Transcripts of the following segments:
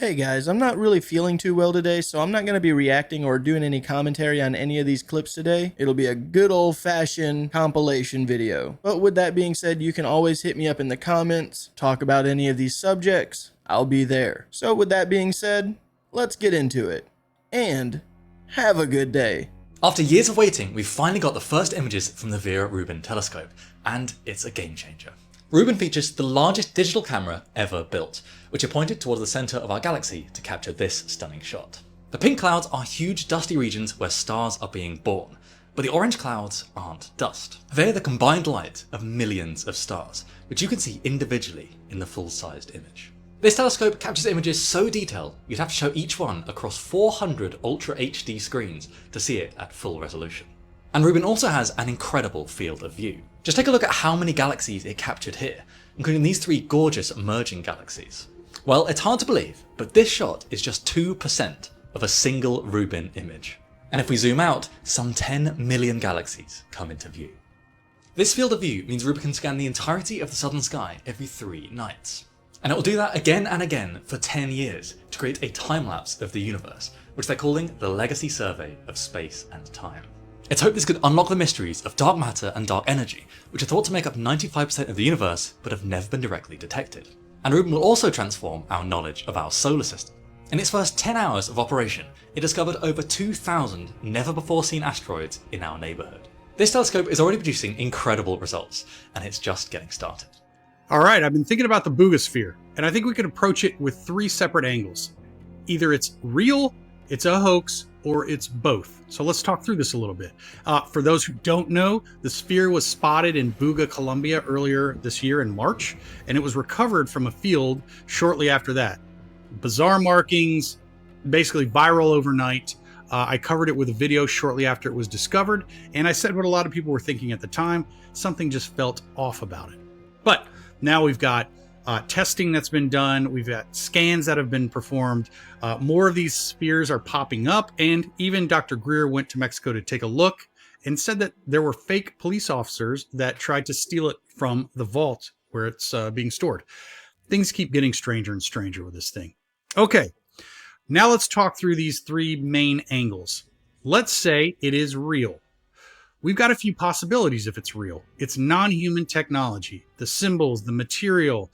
Hey guys, I'm not really feeling too well today, so I'm not going to be reacting or doing any commentary on any of these clips today. It'll be a good old-fashioned compilation video. But with that being said, you can always hit me up in the comments, talk about any of these subjects. I'll be there. So with that being said, let's get into it. And have a good day. After years of waiting, we've finally got the first images from the Vera-Rubin telescope, and it's a game changer. Rubin features the largest digital camera ever built, which are pointed towards the centre of our galaxy to capture this stunning shot. The pink clouds are huge dusty regions where stars are being born, but the orange clouds aren't dust. They're the combined light of millions of stars, which you can see individually in the full-sized image. This telescope captures images so detailed you'd have to show each one across 400 Ultra HD screens to see it at full resolution. And Rubin also has an incredible field of view. Just take a look at how many galaxies it captured here, including these three gorgeous merging galaxies. Well, it's hard to believe, but this shot is just 2% of a single Rubin image. And if we zoom out, some 10 million galaxies come into view. This field of view means Rubin can scan the entirety of the southern sky every 3 nights. And it will do that again and again for 10 years to create a time-lapse of the universe, which they're calling the Legacy Survey of Space and Time. It's hoped this could unlock the mysteries of dark matter and dark energy, which are thought to make up 95% of the universe but have never been directly detected. And Rubin will also transform our knowledge of our solar system. In its first 10 hours of operation, it discovered over 2,000 never-before-seen asteroids in our neighbourhood. This telescope is already producing incredible results, and it's just getting started. All right, I've been thinking about the Boogosphere, and I think we could approach it with 3 separate angles. Either it's real, it's a hoax, or it's both. So let's talk through this a little bit. For those who don't know, the sphere was spotted in Buga, Colombia earlier this year in March, and it was recovered from a field shortly after that. Bizarre markings, basically viral overnight. I covered it with a video shortly after it was discovered, and I said what a lot of people were thinking at the time. Something just felt off about it. But now we've got testing that's been done, we've got scans that have been performed, more of these spheres are popping up, and even Dr. Greer went to Mexico to take a look and said that there were fake police officers that tried to steal it from the vault where it's being stored. Things keep getting stranger and stranger with this thing. Okay, now let's talk through these 3 main angles. Let's say it is real. We've got a few possibilities if it's real. It's non-human technology. The symbols, the material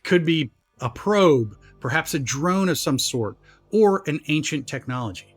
could be a probe, perhaps a drone of some sort, or an ancient technology.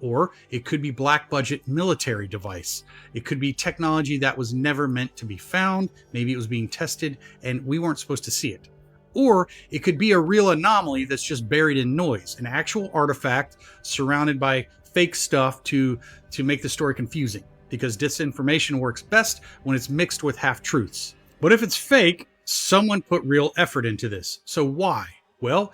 Or it could be black budget military device. It could be technology that was never meant to be found. Maybe it was being tested and we weren't supposed to see it. Or it could be a real anomaly that's just buried in noise, an actual artifact surrounded by fake stuff to make the story confusing, because disinformation works best when it's mixed with half-truths. But if it's fake, someone put real effort into this. So why? Well,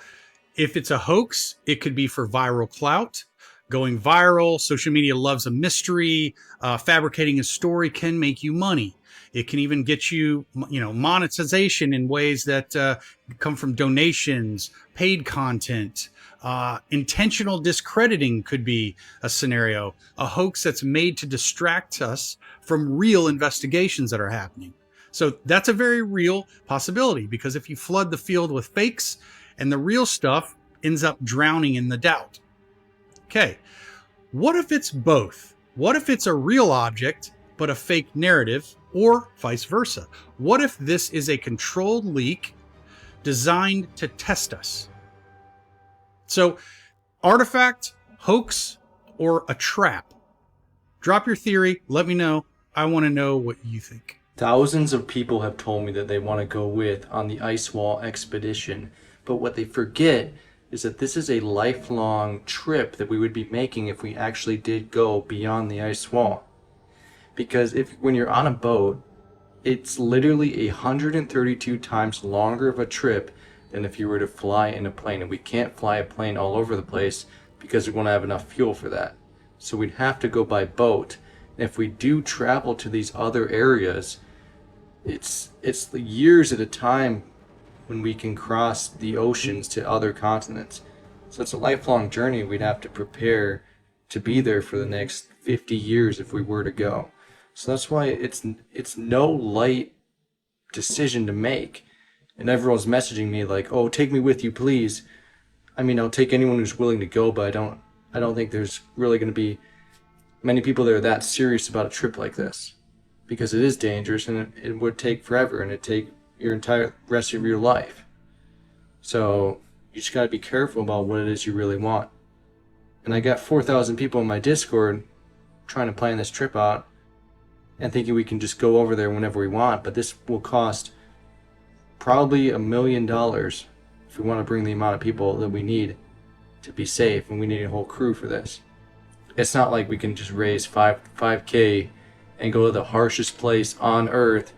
if it's a hoax, it could be for viral clout. Going viral, social media loves a mystery. Fabricating a story can make you money. It can even get you, monetization in ways that come from donations, paid content. Intentional discrediting could be a scenario, a hoax that's made to distract us from real investigations that are happening. So that's a very real possibility, because if you flood the field with fakes and the real stuff ends up drowning in the doubt. Okay, what if it's both? What if it's a real object but a fake narrative, or vice versa? What if this is a controlled leak designed to test us? So, artifact, hoax, or a trap? Drop your theory. Let me know. I want to know what you think. Thousands of people have told me that they want to go with on the Ice Wall expedition, but what they forget is that this is a lifelong trip that we would be making if we actually did go beyond the ice wall. Because when you're on a boat, it's literally 132 times longer of a trip than if you were to fly in a plane. And we can't fly a plane all over the place because we won't have enough fuel for that. So we'd have to go by boat. And if we do travel to these other areas, it's years at a time when we can cross the oceans to other continents. So it's a lifelong journey. We'd have to prepare to be there for the next 50 years if we were to go. So that's why it's no light decision to make. And everyone's messaging me like, oh, take me with you, please. I mean, I'll take anyone who's willing to go, but I don't think there's really going to be many people that are that serious about a trip like this, because it is dangerous and it would take forever and it'd take your entire rest of your life. So you just got to be careful about what it is you really want. And I got 4,000 people in my Discord trying to plan this trip out and thinking we can just go over there whenever we want, but this will cost probably $1 million if we want to bring the amount of people that we need to be safe, and we need a whole crew for this. It's not like we can just raise 5K and go to the harshest place on earth,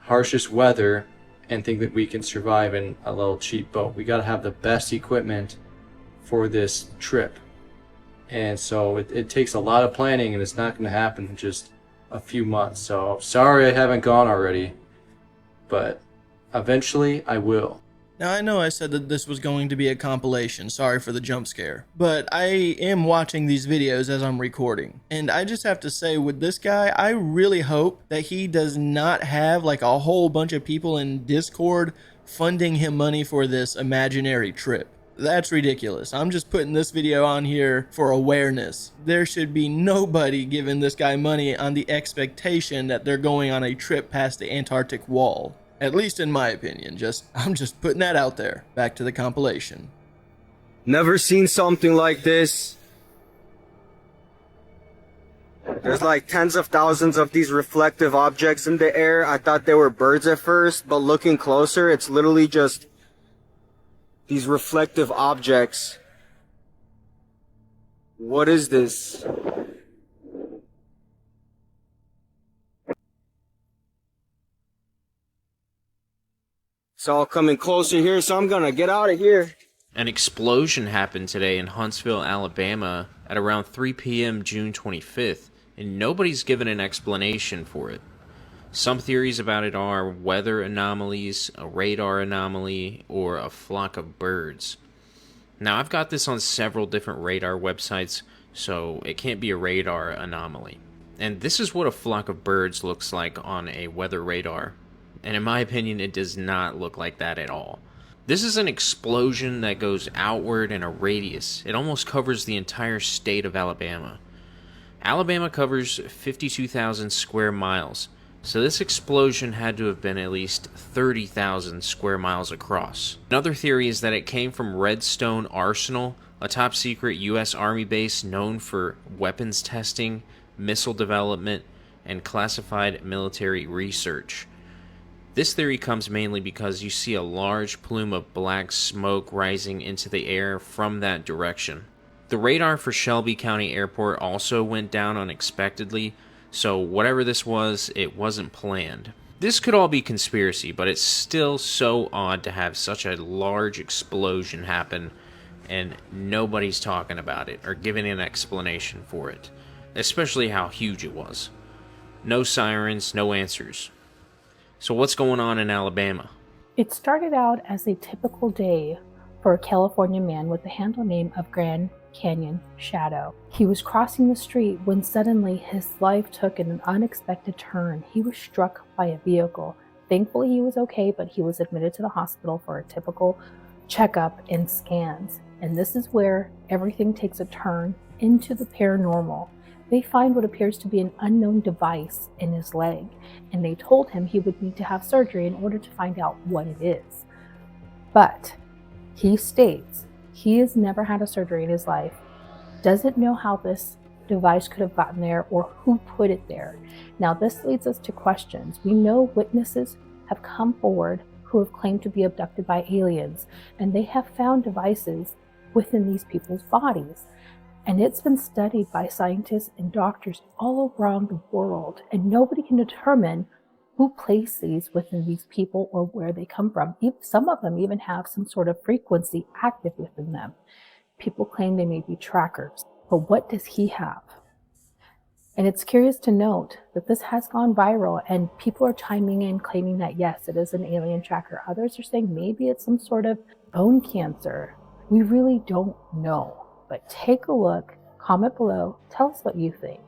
harshest weather, and think that we can survive in a little cheap boat. We got to have the best equipment for this trip. And so it takes a lot of planning, and it's not going to happen in just a few months. So sorry I haven't gone already, but eventually I will. Now, I know I said that this was going to be a compilation, sorry for the jump scare, but I am watching these videos as I'm recording. And I just have to say, with this guy, I really hope that he does not have like a whole bunch of people in Discord funding him money for this imaginary trip. That's ridiculous. I'm just putting this video on here for awareness. There should be nobody giving this guy money on the expectation that they're going on a trip past the Antarctic wall. At least in my opinion. I'm just putting that out there. Back to the compilation. Never seen something like this. There's like tens of thousands of these reflective objects in the air. I thought they were birds at first, but looking closer, it's literally just these reflective objects. What is this? It's all coming closer here, so I'm gonna get out of here. An explosion happened today in Huntsville, Alabama at around 3 p.m. June 25th, and nobody's given an explanation for it. Some theories about it are weather anomalies, a radar anomaly, or a flock of birds. Now, I've got this on several different radar websites, so it can't be a radar anomaly. And this is what a flock of birds looks like on a weather radar. And in my opinion, it does not look like that at all. This is an explosion that goes outward in a radius. It almost covers the entire state of Alabama. Alabama covers 52,000 square miles, so this explosion had to have been at least 30,000 square miles across. Another theory is that it came from Redstone Arsenal, a top secret U.S. Army base known for weapons testing, missile development, and classified military research. This theory comes mainly because you see a large plume of black smoke rising into the air from that direction. The radar for Shelby County Airport also went down unexpectedly, so whatever this was, it wasn't planned. This could all be conspiracy, but it's still so odd to have such a large explosion happen and nobody's talking about it or giving an explanation for it, especially how huge it was. No sirens, no answers. So what's going on in Alabama? It started out as a typical day for a California man with the handle name of Grand Canyon Shadow. He was crossing the street when suddenly his life took an unexpected turn. He was struck by a vehicle. Thankfully he was okay, but he was admitted to the hospital for a typical checkup and scans. And this is where everything takes a turn into the paranormal. They find what appears to be an unknown device in his leg, and they told him he would need to have surgery in order to find out what it is. But he states he has never had a surgery in his life, doesn't know how this device could have gotten there or who put it there. Now this leads us to questions. We know witnesses have come forward who have claimed to be abducted by aliens, and they have found devices within these people's bodies. And it's been studied by scientists and doctors all around the world, and nobody can determine who placed these within these people or where they come from. Some of them even have some sort of frequency active within them. People claim they may be trackers, but what does he have? And it's curious to note that this has gone viral, and people are chiming in claiming that yes, it is an alien tracker. Others are saying maybe it's some sort of bone cancer. We really don't know. But take a look, comment below, tell us what you think.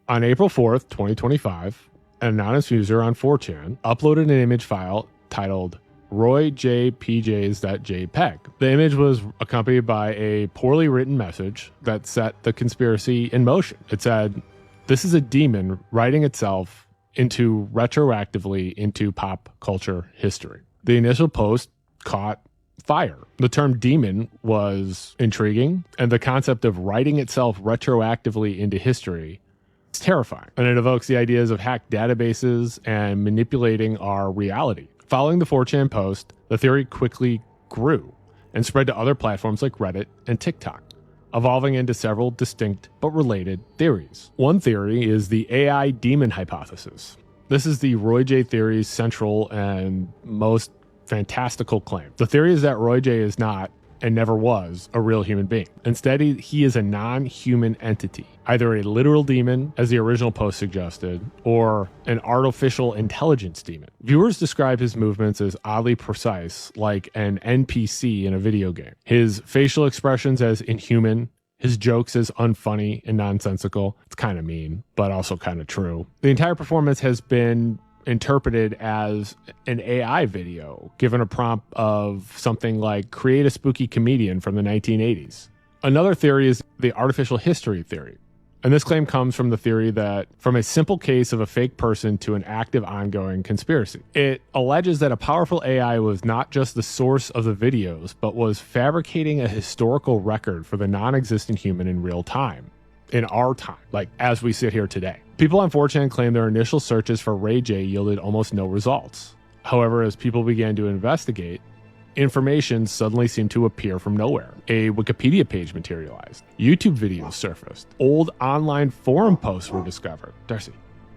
On April 4th, 2025, an anonymous user on 4chan uploaded an image file titled RoyJPJs.jpg. The image was accompanied by a poorly written message that set the conspiracy in motion. It said, "This is a demon writing itself retroactively into pop culture history." The initial post caught fire. The term demon was intriguing, and the concept of writing itself retroactively into history is terrifying. And it evokes the ideas of hacked databases and manipulating our reality. Following the 4chan post, the theory quickly grew and spread to other platforms like Reddit and TikTok, evolving into several distinct but related theories. One theory is the AI demon hypothesis. This is the Roy J theory's central and most fantastical claim. The theory is that Roy J is not and never was a real human being. Instead, he is a non-human entity, either a literal demon, as the original post suggested, or an artificial intelligence demon. Viewers describe his movements as oddly precise, like an NPC in a video game. His facial expressions as inhuman, his jokes as unfunny and nonsensical. It's kind of mean, but also kind of true. The entire performance has been interpreted as an AI video, given a prompt of something like create a spooky comedian from the 1980s. Another theory is the artificial history theory. And this claim comes from the theory that from a simple case of a fake person to an active ongoing conspiracy. It alleges that a powerful AI was not just the source of the videos, but was fabricating a historical record for the non-existent human in real time. In our time, like as we sit here today. People on 4chan claim their initial searches for Ray J yielded almost no results. However, as people began to investigate, information suddenly seemed to appear from nowhere. A Wikipedia page materialized. YouTube videos surfaced. Old online forum posts were discovered. Darcy.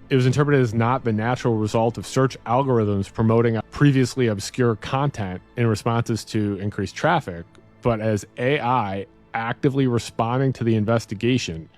It was interpreted as not the natural result of search algorithms promoting previously obscure content in responses to increased traffic, but as AI actively responding to the investigation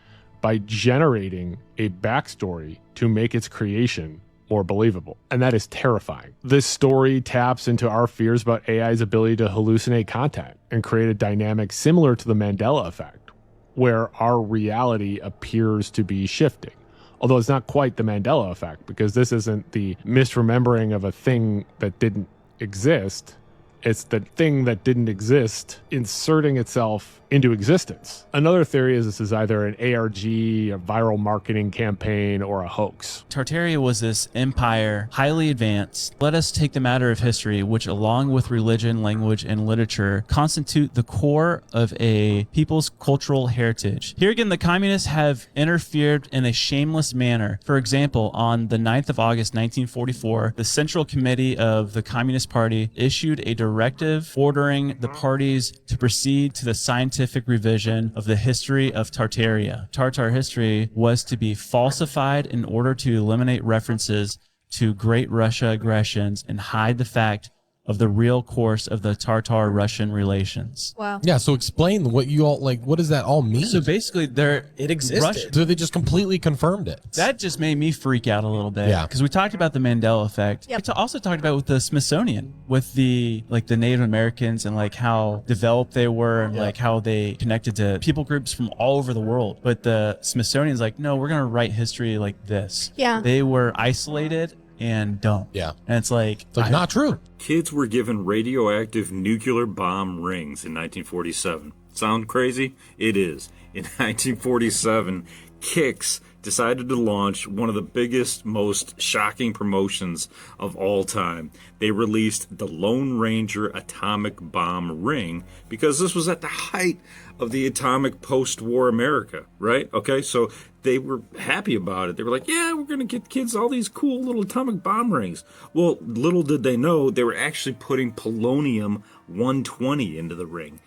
by generating a backstory to make its creation more believable. And that is terrifying. This story taps into our fears about AI's ability to hallucinate content and create a dynamic similar to the Mandela effect, where our reality appears to be shifting. Although it's not quite the Mandela effect, because this isn't the misremembering of a thing that didn't exist. It's the thing that didn't exist inserting itself into existence. Another theory is this is either an ARG, a viral marketing campaign, or a hoax. Tartaria was this empire, highly advanced. Let us take the matter of history, which along with religion, language, and literature, constitute the core of a people's cultural heritage. Here again, the communists have interfered in a shameless manner. For example, on the 9th of August, 1944, the Central Committee of the Communist Party issued a directive ordering the parties to proceed to the scientific revision of the history of Tartaria. Tartar history was to be falsified in order to eliminate references to Great Russia aggressions and hide the fact of the real course of the Tartar-Russian relations. Wow. Yeah, so explain what you all, like, what does that all mean? So basically, it existed. So they just completely confirmed it. That just made me freak out a little bit. Yeah. Because we talked about the Mandela effect. Yep. We also talked about with the Smithsonian, with the Native Americans and like how developed they were and like how they connected to people groups from all over the world. But the Smithsonian's like, no, we're going to write history like this. Yeah. They were isolated and dumb. Yeah. And it's like not true. Kids were given radioactive nuclear bomb rings in 1947. Sound crazy? It is. In 1947, Kix decided to launch one of the biggest, most shocking promotions of all time. They released the Lone Ranger atomic bomb ring because this was at the height of the atomic post-war America, right? Okay, so they were happy about it. They were like, yeah, we're going to get kids all these cool little atomic bomb rings. Well, little did they know they were actually putting polonium-120 into the ring,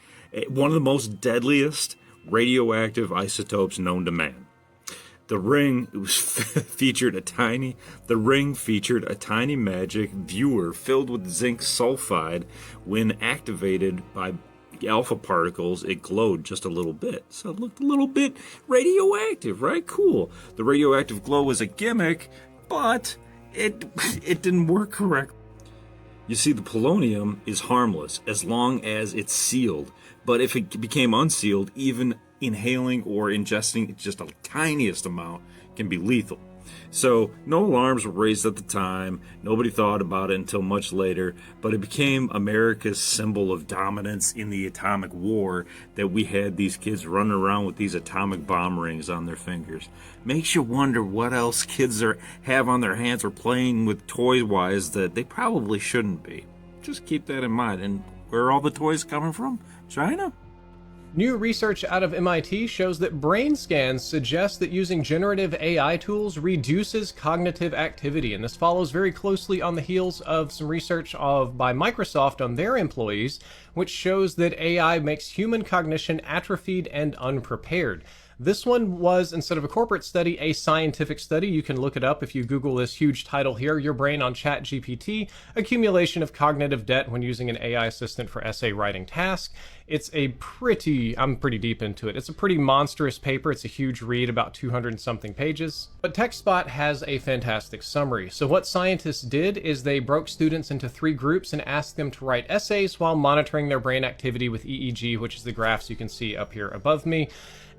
one of the most deadliest radioactive isotopes known to man. The ring featured a tiny magic viewer filled with zinc sulfide. When activated by alpha particles, it glowed just a little bit. So it looked a little bit radioactive, right? Cool. The radioactive glow was a gimmick, but it didn't work correctly. You see, the polonium is harmless as long as it's sealed. But if it became unsealed, even inhaling or ingesting just the tiniest amount can be lethal. So no alarms were raised at the time, nobody thought about it until much later, but it became America's symbol of dominance in the atomic war that we had these kids running around with these atomic bomb rings on their fingers. Makes you wonder what else kids have on their hands or playing with toy-wise that they probably shouldn't be. Just keep that in mind. And where are all the toys coming from? China? New research out of MIT shows that brain scans suggest that using generative AI tools reduces cognitive activity, and this follows very closely on the heels of some research by Microsoft on their employees, which shows that AI makes human cognition atrophied and unprepared. This one was, instead of a corporate study, a scientific study. You can look it up if you Google this huge title here, Your Brain on ChatGPT, Accumulation of Cognitive Debt When Using an AI Assistant for Essay Writing Task. It's I'm pretty deep into it. It's a pretty monstrous paper. It's a huge read, about 200 and something pages. But TechSpot has a fantastic summary. So what scientists did is they broke students into 3 groups and asked them to write essays while monitoring their brain activity with EEG, which is the graphs you can see up here above me.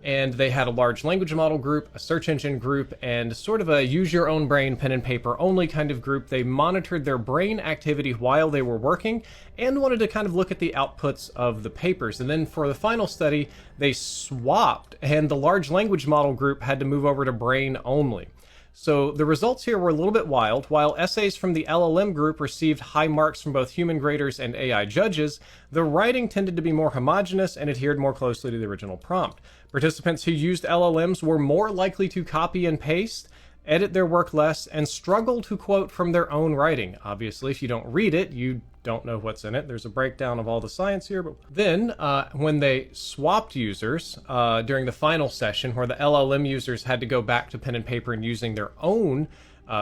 And they had a large language model group, a search engine group, and sort of a use your own brain, pen and paper only kind of group. They monitored their brain activity while they were working and wanted to kind of look at the outputs of the papers. And then for the final study, they swapped, and the large language model group had to move over to brain only. So the results here were a little bit wild. While essays from the LLM group received high marks from both human graders and AI judges, the writing tended to be more homogeneous and adhered more closely to the original prompt. Participants who used LLMs were more likely to copy and paste, edit their work less, and struggle to quote from their own writing. Obviously, if you don't read it, you don't know what's in it. There's a breakdown of all the science here. But then, when they swapped users during the final session, where the LLM users had to go back to pen and paper and using their own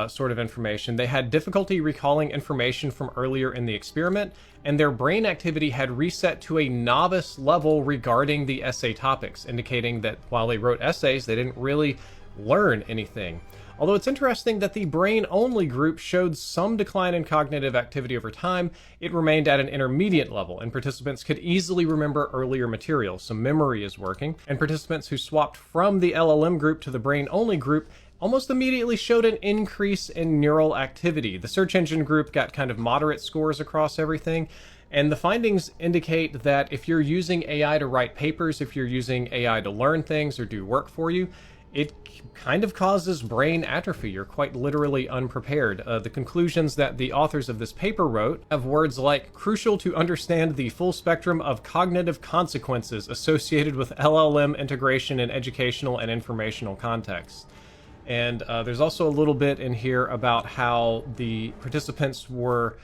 sort of information, they had difficulty recalling information from earlier in the experiment, and their brain activity had reset to a novice level regarding the essay topics, indicating that while they wrote essays, they didn't really learn anything. Although it's interesting that the brain-only group showed some decline in cognitive activity over time, it remained at an intermediate level, and participants could easily remember earlier material, so memory is working. And participants who swapped from the LLM group to the brain-only group almost immediately showed an increase in neural activity. The search engine group got kind of moderate scores across everything, and the findings indicate that if you're using AI to write papers, if you're using AI to learn things or do work for you, it kind of causes brain atrophy. You're quite literally unprepared. The conclusions that the authors of this paper wrote have words like crucial to understand the full spectrum of cognitive consequences associated with LLM integration in educational and informational contexts. And there's also a little bit in here about how the participants were,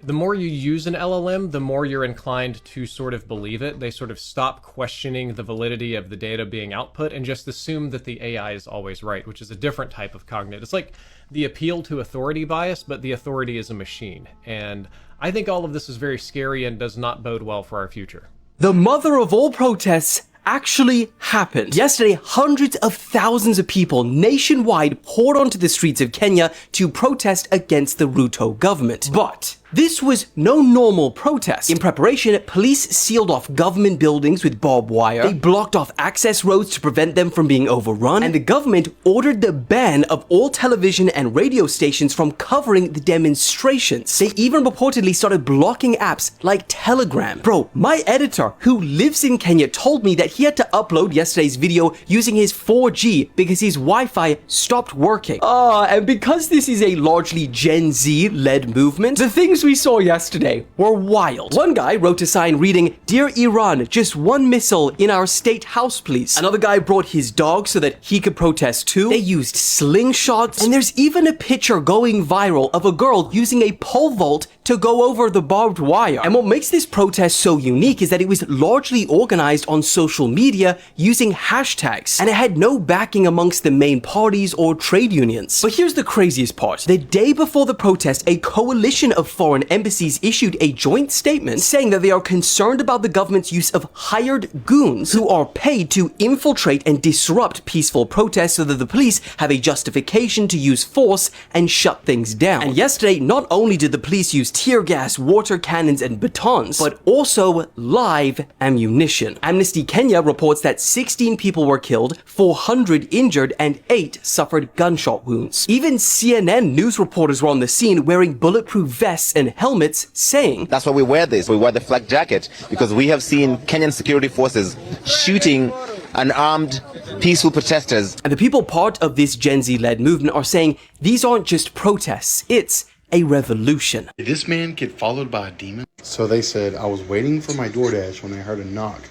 the more you use an LLM, the more you're inclined to sort of believe it. They sort of stop questioning the validity of the data being output and just assume that the AI is always right, which is a different type of cognitive. It's like the appeal to authority bias, but the authority is a machine. And I think all of this is very scary and does not bode well for our future. The mother of all protests actually happened. Yesterday, hundreds of thousands of people nationwide poured onto the streets of Kenya to protest against the Ruto government. But this was no normal protest. In preparation, police sealed off government buildings with barbed wire. They blocked off access roads to prevent them from being overrun. And the government ordered the ban of all television and radio stations from covering the demonstrations. They even reportedly started blocking apps like Telegram. Bro, my editor, who lives in Kenya, told me that he had to upload yesterday's video using his 4G because his Wi-Fi stopped working. And because this is a largely Gen Z-led movement, the things we saw yesterday were wild. One guy wrote a sign reading, "Dear Iran, just one missile in our state house, please." Another guy brought his dog so that he could protest too. They used slingshots, and there's even a picture going viral of a girl using a pole vault to go over the barbed wire. And what makes this protest so unique is that it was largely organized on social media using hashtags, and it had no backing amongst the main parties or trade unions. But here's the craziest part. The day before the protest, a coalition of foreign foreign embassies issued a joint statement saying that they are concerned about the government's use of hired goons who are paid to infiltrate and disrupt peaceful protests so that the police have a justification to use force and shut things down. And yesterday, not only did the police use tear gas, water cannons, and batons, but also live ammunition. Amnesty Kenya reports that 16 people were killed, 400 injured, and 8 suffered gunshot wounds. Even CNN news reporters were on the scene wearing bulletproof vests and helmets, saying, "That's why we wear this. We wear the flak jacket because we have seen Kenyan security forces shooting unarmed, peaceful protesters." And the people part of this Gen Z-led movement are saying these aren't just protests, it's a revolution. Did this man get followed by a demon? So they said, I was waiting for my DoorDash when I heard a knock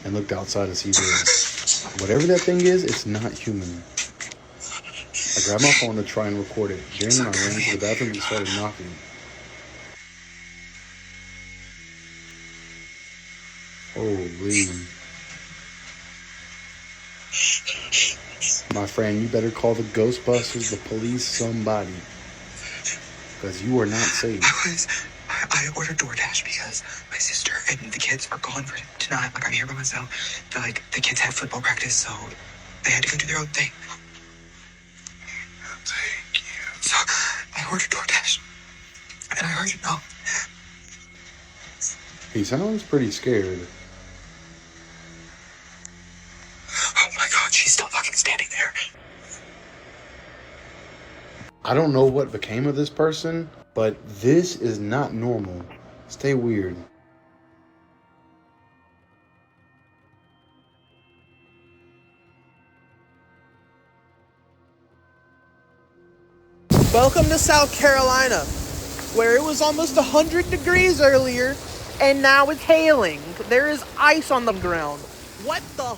and looked outside to see this. Whatever that thing is, it's not human. I grabbed my phone to try and record it. Then when I ran to the bathroom, he started knocking. Holy. My friend, you better call the Ghostbusters, the police, somebody. Because you are not safe. I ordered DoorDash because my sister and the kids are gone for tonight. Like, I'm here by myself. The kids had football practice, so they had to go do their own thing. Thank you. So I ordered DoorDash, and I heard you know. He sounds pretty scared. Oh my god, she's still fucking standing there. I don't know what became of this person, but this is not normal. Stay weird. Welcome to South Carolina, where it was almost 100 degrees earlier, and now it's hailing. There is ice on the ground. What the